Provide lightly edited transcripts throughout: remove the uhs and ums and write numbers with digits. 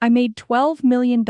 I made $12 million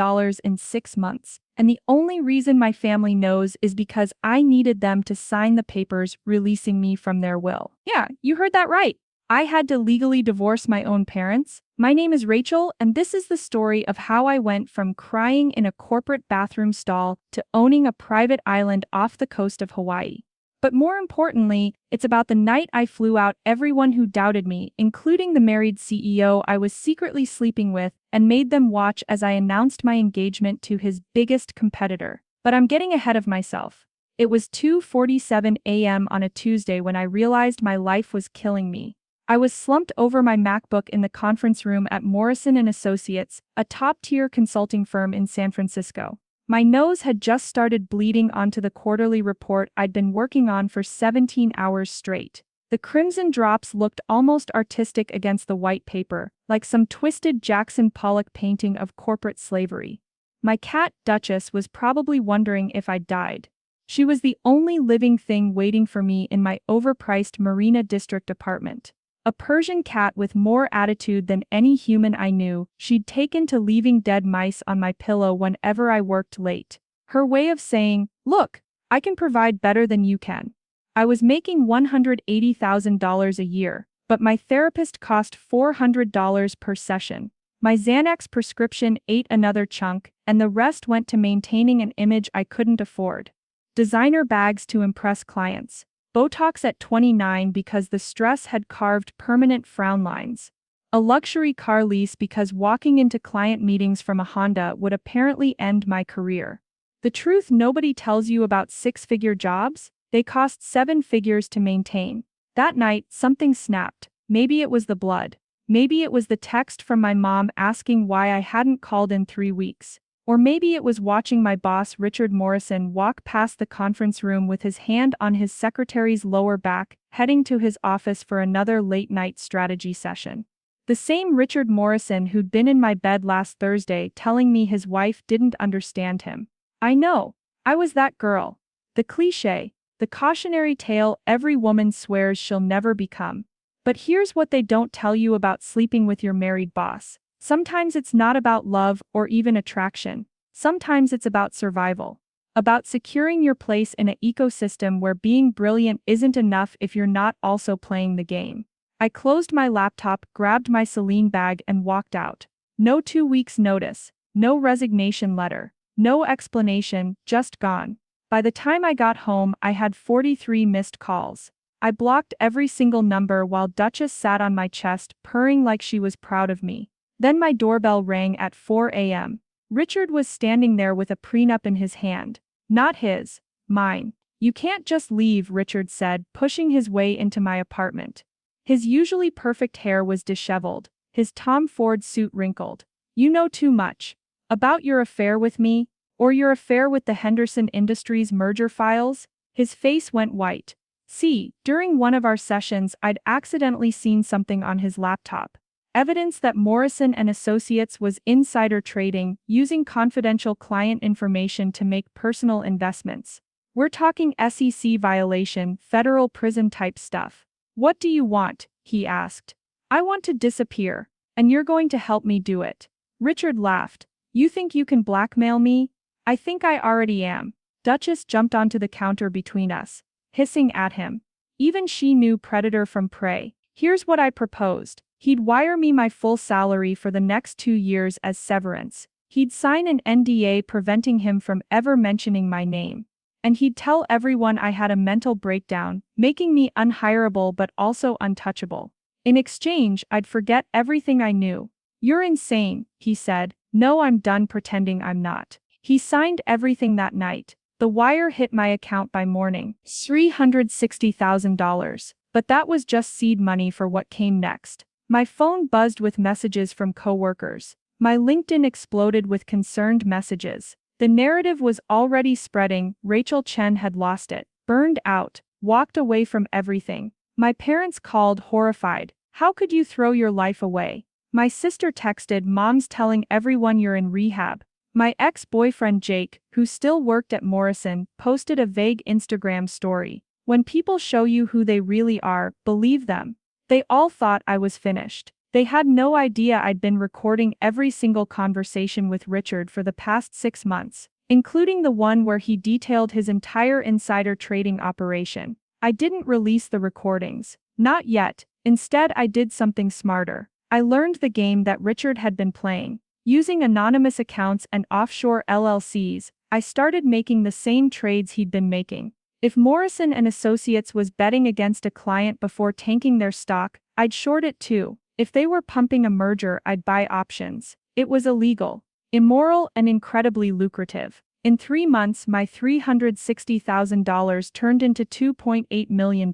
in 6 months, and the only reason my family knows is because I needed them to sign the papers releasing me from their will. Yeah, you heard that right. I had to legally divorce my own parents. My name is Rachel, and this is the story of how I went from crying in a corporate bathroom stall to owning a private island off the coast of Hawaii. But more importantly, it's about the night I flew out everyone who doubted me, including the married CEO I was secretly sleeping with, and made them watch as I announced my engagement to his biggest competitor. But I'm getting ahead of myself. It was 2:47 a.m. on a Tuesday when I realized my life was killing me. I was slumped over my MacBook in the conference room at Morrison & Associates, a top-tier consulting firm in San Francisco. My nose had just started bleeding onto the quarterly report I'd been working on for 17 hours straight. The crimson drops looked almost artistic against the white paper, like some twisted Jackson Pollock painting of corporate slavery. My cat, Duchess, was probably wondering if I'd died. She was the only living thing waiting for me in my overpriced Marina District apartment. A Persian cat with more attitude than any human I knew, she'd taken to leaving dead mice on my pillow whenever I worked late. Her way of saying, "Look, I can provide better than you can." I was making $180,000 a year, but my therapist cost $400 per session. My Xanax prescription ate another chunk, and the rest went to maintaining an image I couldn't afford. Designer bags to impress clients. Botox at 29 because the stress had carved permanent frown lines. A luxury car lease because walking into client meetings from a Honda would apparently end my career. The truth nobody tells you about six-figure jobs? They cost 7 figures to maintain. That night, something snapped. Maybe it was the blood. Maybe it was the text from my mom asking why I hadn't called in 3 weeks. Or maybe it was watching my boss Richard Morrison walk past the conference room with his hand on his secretary's lower back, heading to his office for another late-night strategy session. The same Richard Morrison who'd been in my bed last Thursday telling me his wife didn't understand him. I know. I was that girl. The cliché, the cautionary tale every woman swears she'll never become. But here's what they don't tell you about sleeping with your married boss. Sometimes it's not about love or even attraction. Sometimes it's about survival. About securing your place in an ecosystem where being brilliant isn't enough if you're not also playing the game. I closed my laptop, grabbed my Celine bag, and walked out. No 2 weeks notice, no resignation letter, no explanation, just gone. By the time I got home, I had 43 missed calls. I blocked every single number while Duchess sat on my chest, purring like she was proud of me. Then my doorbell rang at 4 a.m. Richard was standing there with a prenup in his hand. Not his, mine. "You can't just leave," Richard said, pushing his way into my apartment. His usually perfect hair was disheveled, his Tom Ford suit wrinkled. "You know too much. About your affair with me? Or your affair with the Henderson Industries merger files?" His face went white. See, during one of our sessions I'd accidentally seen something on his laptop. Evidence that Morrison & Associates was insider trading, using confidential client information to make personal investments. We're talking SEC violation, federal prison type stuff. "What do you want?" he asked. "I want to disappear, and you're going to help me do it." Richard laughed. "You think you can blackmail me? I think I already am." Duchess jumped onto the counter between us, hissing at him. Even she knew predator from prey. "Here's what I proposed. He'd wire me my full salary for the next 2 years as severance. He'd sign an NDA preventing him from ever mentioning my name. And he'd tell everyone I had a mental breakdown, making me unhireable but also untouchable. In exchange, I'd forget everything I knew." "You're insane," he said. "No, I'm done pretending I'm not." He signed everything that night. The wire hit my account by morning. $360,000. But that was just seed money for what came next. My phone buzzed with messages from coworkers. My LinkedIn exploded with concerned messages. The narrative was already spreading. Rachel Chen had lost it, burned out, walked away from everything. My parents called, horrified. "How could you throw your life away?" My sister texted, "Mom's telling everyone you're in rehab." My ex-boyfriend Jake, who still worked at Morrison, posted a vague Instagram story. When people show you who they really are, believe them. They all thought I was finished. They had no idea I'd been recording every single conversation with Richard for the past 6 months, including the one where he detailed his entire insider trading operation. I didn't release the recordings. Not yet. Instead, I did something smarter. I learned the game that Richard had been playing. Using anonymous accounts and offshore LLCs, I started making the same trades he'd been making. If Morrison and Associates was betting against a client before tanking their stock, I'd short it too. If they were pumping a merger, I'd buy options. It was illegal, immoral, and incredibly lucrative. In 3 months, my $360,000 turned into $2.8 million.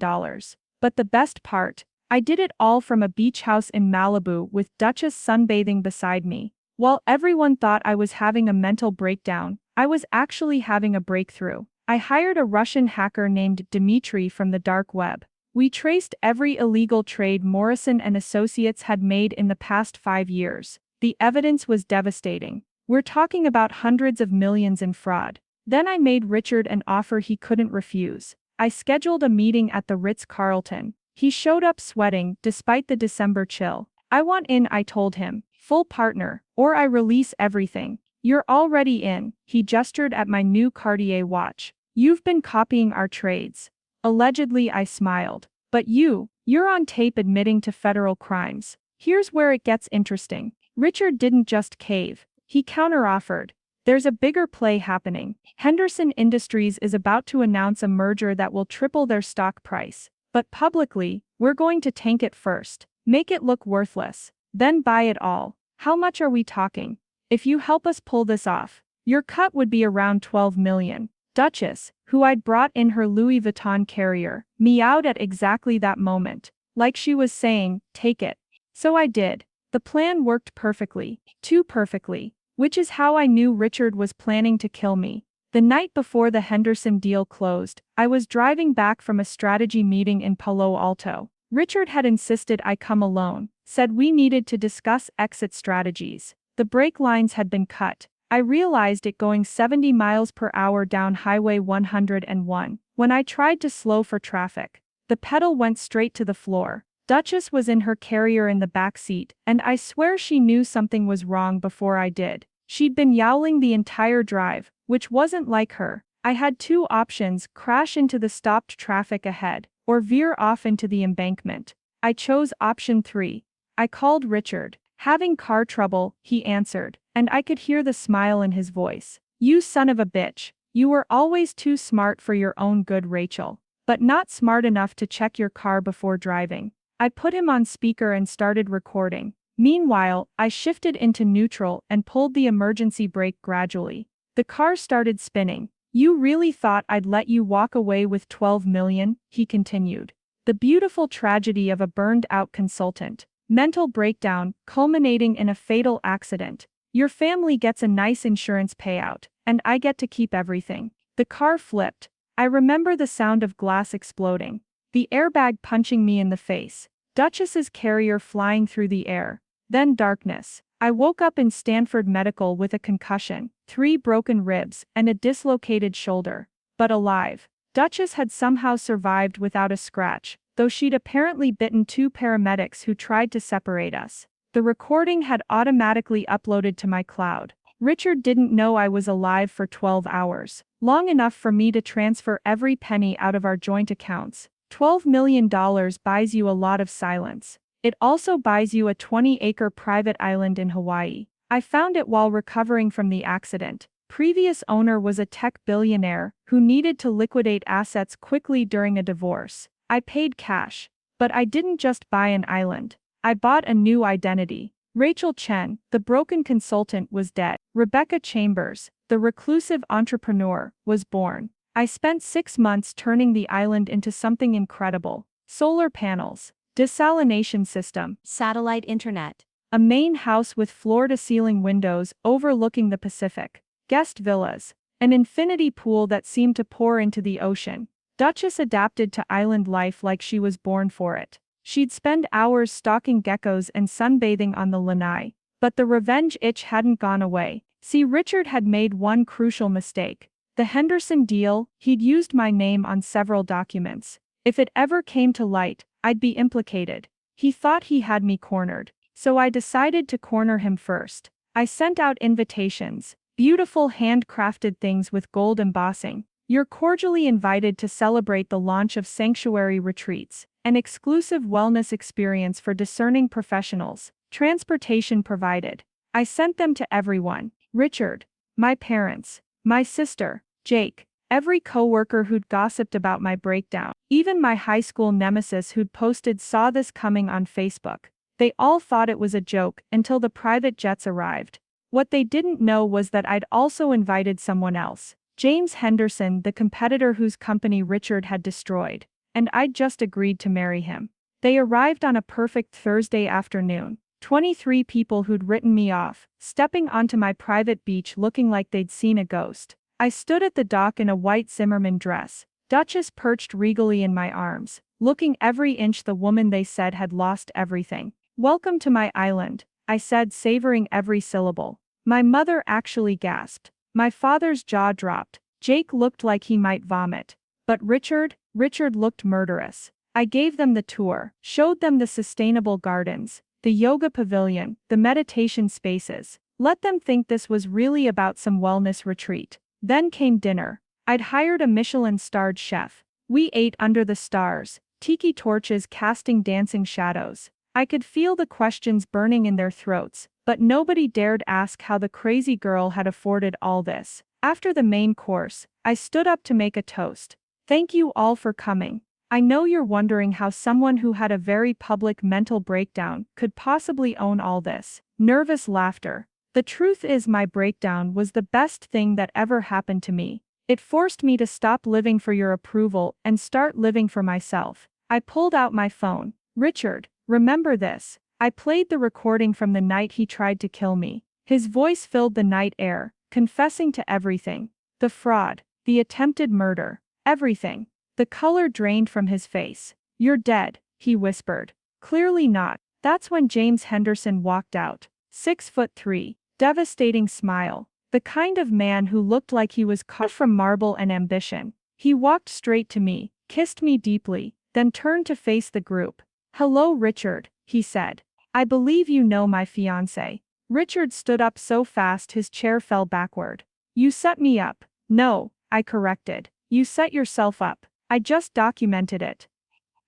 But the best part, I did it all from a beach house in Malibu with Duchess sunbathing beside me. While everyone thought I was having a mental breakdown, I was actually having a breakthrough. I hired a Russian hacker named Dmitry from the dark web. We traced every illegal trade Morrison and Associates had made in the past 5 years. The evidence was devastating. We're talking about hundreds of millions in fraud. Then I made Richard an offer he couldn't refuse. I scheduled a meeting at the Ritz-Carlton. He showed up sweating despite the December chill. I want in, I told him. Full partner, or I release everything. You're already in. He gestured at my new Cartier watch. You've been copying our trades. Allegedly, I smiled. But you're on tape admitting to federal crimes. Here's where it gets interesting. Richard didn't just cave. He counteroffered. There's a bigger play happening. Henderson Industries is about to announce a merger that will triple their stock price. But publicly, we're going to tank it first. Make it look worthless. Then buy it all. How much are we talking? If you help us pull this off, your cut would be around $12 million. Duchess, who I'd brought in her Louis Vuitton carrier, meowed at exactly that moment. Like she was saying, take it. So I did. The plan worked perfectly. Too perfectly. Which is how I knew Richard was planning to kill me. The night before the Henderson deal closed, I was driving back from a strategy meeting in Palo Alto. Richard had insisted I come alone, said we needed to discuss exit strategies. The brake lines had been cut. I realized it going 70 miles per hour down Highway 101. When I tried to slow for traffic, the pedal went straight to the floor. Duchess was in her carrier in the back seat, and I swear she knew something was wrong before I did. She'd been yowling the entire drive, which wasn't like her. I had 2 options: crash into the stopped traffic ahead, or veer off into the embankment. I chose option 3. I called Richard. Having car trouble, he answered, and I could hear the smile in his voice. You son of a bitch. You were always too smart for your own good, Rachel. But not smart enough to check your car before driving. I put him on speaker and started recording. Meanwhile, I shifted into neutral and pulled the emergency brake gradually. The car started spinning. You really thought I'd let you walk away with $12 million? He continued. The beautiful tragedy of a burned-out consultant. Mental breakdown, culminating in a fatal accident. Your family gets a nice insurance payout, and I get to keep everything. The car flipped. I remember the sound of glass exploding. The airbag punching me in the face. Duchess's carrier flying through the air. Then darkness. I woke up in Stanford Medical with a concussion, 3 broken ribs, and a dislocated shoulder. But alive. Duchess had somehow survived without a scratch, though she'd apparently bitten 2 paramedics who tried to separate us. The recording had automatically uploaded to my cloud. Richard didn't know I was alive for 12 hours, long enough for me to transfer every penny out of our joint accounts. $12 million buys you a lot of silence. It also buys you a 20-acre private island in Hawaii. I found it while recovering from the accident. Previous owner was a tech billionaire who needed to liquidate assets quickly during a divorce. I paid cash. But I didn't just buy an island. I bought a new identity. Rachel Chen, the broken consultant, was dead. Rebecca Chambers, the reclusive entrepreneur, was born. I spent 6 months turning the island into something incredible. Solar panels, desalination system, satellite internet, a main house with floor-to-ceiling windows overlooking the Pacific, guest villas, an infinity pool that seemed to pour into the ocean. Duchess adapted to island life like she was born for it. She'd spend hours stalking geckos and sunbathing on the lanai. But the revenge itch hadn't gone away. See, Richard had made one crucial mistake. The Henderson deal, he'd used my name on several documents. If it ever came to light, I'd be implicated. He thought he had me cornered. So I decided to corner him first. I sent out invitations, beautiful handcrafted things with gold embossing. You're cordially invited to celebrate the launch of Sanctuary Retreats, an exclusive wellness experience for discerning professionals. Transportation provided. I sent them to everyone: Richard, my parents, my sister, Jake, every coworker who'd gossiped about my breakdown. Even my high school nemesis who'd posted saw this coming on Facebook. They all thought it was a joke until the private jets arrived. What they didn't know was that I'd also invited someone else, James Henderson, the competitor whose company Richard had destroyed, and I'd just agreed to marry him. They arrived on a perfect Thursday afternoon. 23 people who'd written me off, stepping onto my private beach looking like they'd seen a ghost. I stood at the dock in a white Zimmermann dress, Duchess perched regally in my arms, looking every inch the woman they said had lost everything. "Welcome to my island," I said, savoring every syllable. My mother actually gasped. My father's jaw dropped. Jake looked like he might vomit. But Richard looked murderous. I gave them the tour, showed them the sustainable gardens, the yoga pavilion, the meditation spaces. Let them think this was really about some wellness retreat. Then came dinner. I'd hired a Michelin-starred chef. We ate under the stars, tiki torches casting dancing shadows. I could feel the questions burning in their throats, but nobody dared ask how the crazy girl had afforded all this. After the main course, I stood up to make a toast. Thank you all for coming. I know you're wondering how someone who had a very public mental breakdown could possibly own all this. Nervous laughter. The truth is, my breakdown was the best thing that ever happened to me. It forced me to stop living for your approval and start living for myself. I pulled out my phone. Richard, remember this? I played the recording from the night he tried to kill me. His voice filled the night air, confessing to everything. The fraud, the attempted murder, everything. The color drained from his face. "You're dead," he whispered. "Clearly not." That's when James Henderson walked out. 6'3", devastating smile. The kind of man who looked like he was cut from marble and ambition. He walked straight to me, kissed me deeply, then turned to face the group. "Hello, Richard," he said. "I believe you know my fiancé." Richard stood up so fast his chair fell backward. "You set me up." "No," I corrected. "You set yourself up. I just documented it."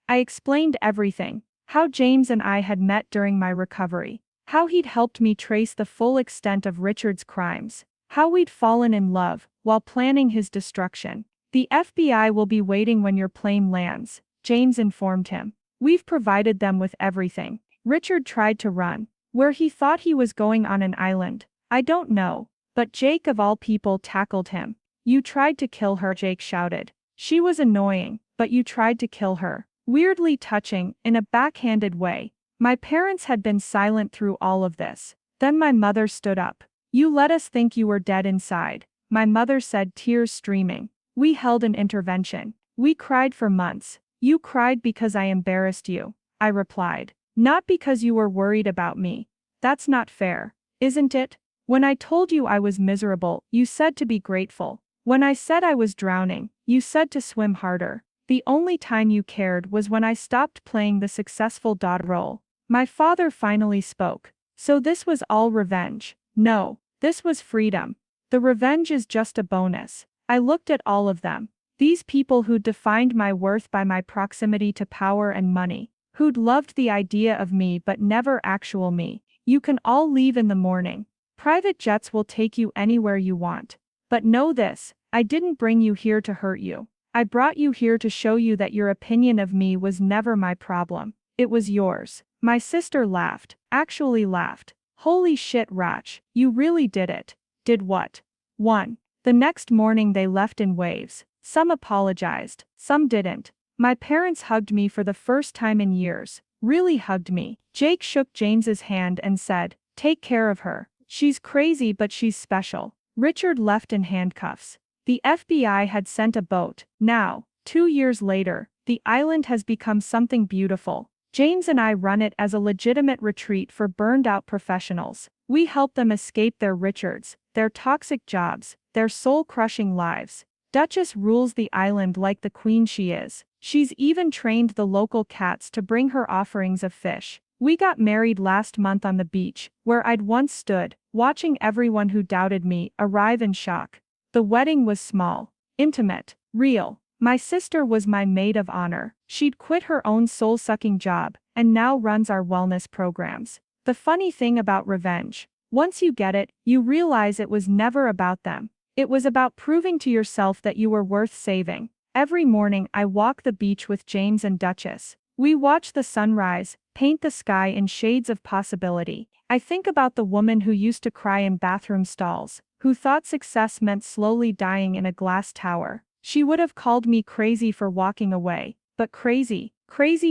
I explained everything. How James and I had met during my recovery. How he'd helped me trace the full extent of Richard's crimes. How we'd fallen in love while planning his destruction. "The FBI will be waiting when your plane lands," James informed him. "We've provided them with everything." Richard tried to run. Where he thought he was going, on an island? I don't know. But Jake of all people tackled him. "You tried to kill her," Jake shouted. "She was annoying, but you tried to kill her." Weirdly touching, in a backhanded way. My parents had been silent through all of this. Then my mother stood up. "You let us think you were dead inside," my mother said, tears streaming. "We held an intervention. We cried for months." "You cried because I embarrassed you," I replied. "Not because you were worried about me." "That's not fair, isn't it? When I told you I was miserable, you said to be grateful. When I said I was drowning, you said to swim harder. The only time you cared was when I stopped playing the successful daughter role." My father finally spoke. "So this was all revenge?" "No, this was freedom. The revenge is just a bonus." I looked at all of them. These people who'd defined my worth by my proximity to power and money. Who'd loved the idea of me but never actual me. "You can all leave in the morning. Private jets will take you anywhere you want. But know this, I didn't bring you here to hurt you. I brought you here to show you that your opinion of me was never my problem. It was yours." My sister laughed, actually laughed. "Holy shit, Rach, you really did it." "Did what?" "Won." The next morning they left in waves. Some apologized, some didn't. My parents hugged me for the first time in years. Really hugged me. Jake shook James's hand and said, "Take care of her. She's crazy but she's special." Richard left in handcuffs. The FBI had sent a boat. Now, 2 years later, the island has become something beautiful. James and I run it as a legitimate retreat for burned-out professionals. We help them escape their Richards, their toxic jobs, their soul-crushing lives. Duchess rules the island like the queen she is. She's even trained the local cats to bring her offerings of fish. We got married last month on the beach, where I'd once stood, watching everyone who doubted me arrive in shock. The wedding was small, intimate, real. My sister was my maid of honor. She'd quit her own soul-sucking job, and now runs our wellness programs. The funny thing about revenge, once you get it, you realize it was never about them. It was about proving to yourself that you were worth saving. Every morning I walk the beach with James and Duchess. We watch the sunrise, paint the sky in shades of possibility. I think about the woman who used to cry in bathroom stalls, who thought success meant slowly dying in a glass tower. She would have called me crazy for walking away, but crazy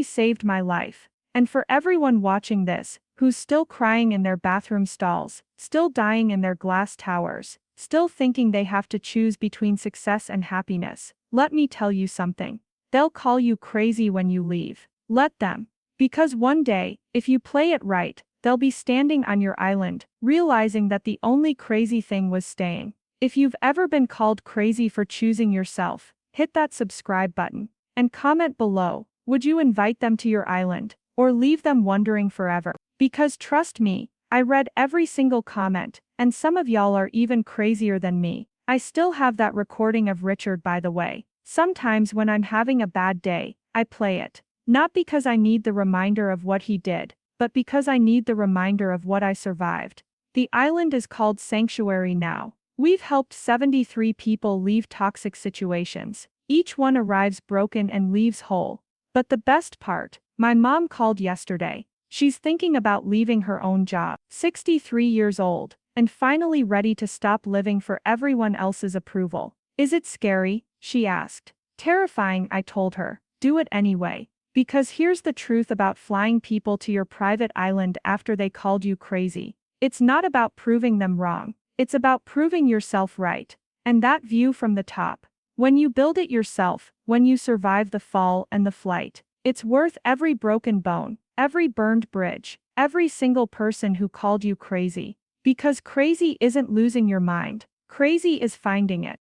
saved my life. And for everyone watching this, who's still crying in their bathroom stalls, still dying in their glass towers, still thinking they have to choose between success and happiness, let me tell you something. They'll call you crazy when you leave. Let them. Because one day, if you play it right, they'll be standing on your island, realizing that the only crazy thing was staying. If you've ever been called crazy for choosing yourself, hit that subscribe button and comment below. Would you invite them to your island, or leave them wondering forever? Because trust me, I read every single comment, and some of y'all are even crazier than me. I still have that recording of Richard, by the way. Sometimes when I'm having a bad day, I play it. Not because I need the reminder of what he did, but because I need the reminder of what I survived. The island is called Sanctuary now. We've helped 73 people leave toxic situations. Each one arrives broken and leaves whole. But the best part, my mom called yesterday. She's thinking about leaving her own job, 63 years old, and finally ready to stop living for everyone else's approval. Is it scary? She asked. Terrifying, I told her. Do it anyway. Because here's the truth about flying people to your private island after they called you crazy. It's not about proving them wrong. It's about proving yourself right. And that view from the top. When you build it yourself, when you survive the fall and the flight, it's worth every broken bone, every burned bridge, every single person who called you crazy. Because crazy isn't losing your mind. Crazy is finding it.